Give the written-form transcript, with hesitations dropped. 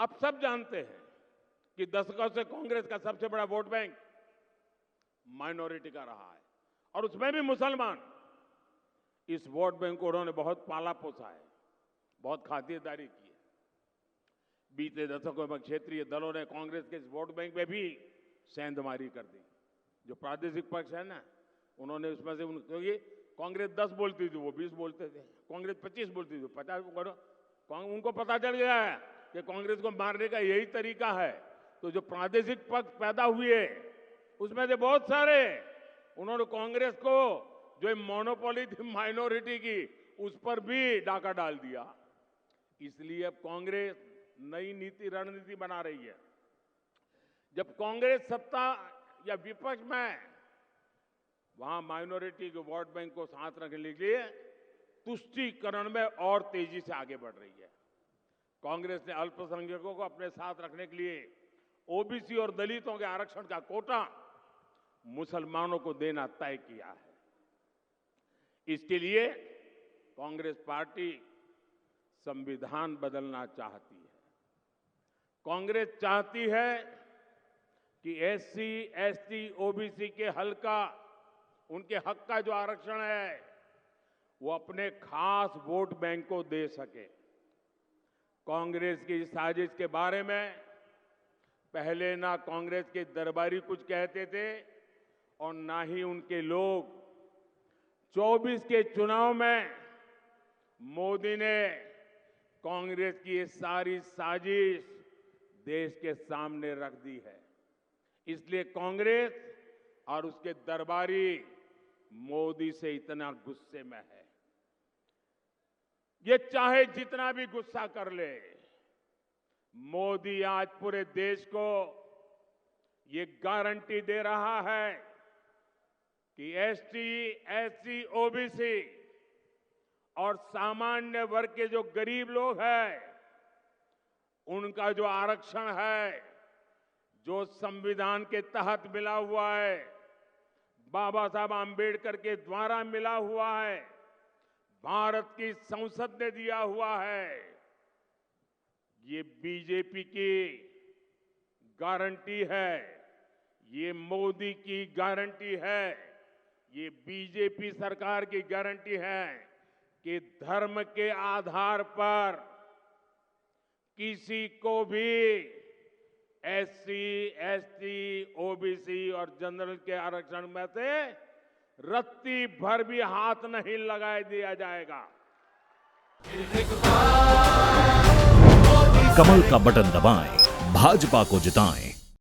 अब सब जानते हैं कि दशकों से कांग्रेस का सबसे बड़ा वोट बैंक माइनॉरिटी का रहा है और उसमें भी मुसलमान। इस वोट बैंक को उन्होंने बहुत पाला पोसा है, बहुत खातिरदारी की है। बीते दशकों में क्षेत्रीय दलों ने कांग्रेस के इस वोट बैंक में भी सेंधमारी कर दी। जो प्रादेशिक पक्ष है ना, उन्होंने उसमें से क्योंकि कांग्रेस 10 बोलती थी, वो 20 बोलते थे, कांग्रेस 25 बोलती थी, 50। उनको पता चल गया है कि कांग्रेस को मारने का यही तरीका है। तो जो प्रादेशिक पक्ष पैदा हुए उसमें से बहुत सारे उन्होंने कांग्रेस को जो मोनोपोली थी माइनॉरिटी की, उस पर भी डाका डाल दिया। इसलिए अब कांग्रेस नई नीति रणनीति बना रही है। जब कांग्रेस सत्ता या विपक्ष में, वहां माइनॉरिटी के वोट बैंक को साथ रखने के लिए तुष्टीकरण में और तेजी से आगे बढ़ रही है। कांग्रेस ने अल्पसंख्यकों को अपने साथ रखने के लिए ओबीसी और दलितों के आरक्षण का कोटा मुसलमानों को देना तय किया है। इसके लिए कांग्रेस पार्टी संविधान बदलना चाहती है। कांग्रेस चाहती है कि एससी, एसटी, ओबीसी के उनके हक का जो आरक्षण है वो अपने खास वोट बैंक को दे सके। कांग्रेस की साजिश के बारे में पहले ना कांग्रेस के दरबारी कुछ कहते थे और ना ही उनके लोग। 24 के चुनाव में मोदी ने कांग्रेस की ये सारी साजिश देश के सामने रख दी है। इसलिए कांग्रेस और उसके दरबारी मोदी से इतना गुस्से में है। ये चाहे जितना भी गुस्सा कर ले, मोदी आज पूरे देश को ये गारंटी दे रहा है कि एसटी, एससी, ओबीसी और सामान्य वर्ग के जो गरीब लोग हैं, उनका जो आरक्षण है, जो संविधान के तहत मिला हुआ है, बाबा साहब आंबेडकर के द्वारा मिला हुआ है, भारत की संसद ने दिया हुआ है, ये बीजेपी की गारंटी है, ये मोदी की गारंटी है, ये बीजेपी सरकार की गारंटी है कि धर्म के आधार पर किसी को भी एससी, एसटी, ओबीसी और जनरल के आरक्षण में से रत्ती भर भी हाथ नहीं लगाए दिया जाएगा। कमल का बटन दबाएं, भाजपा को जिताएं।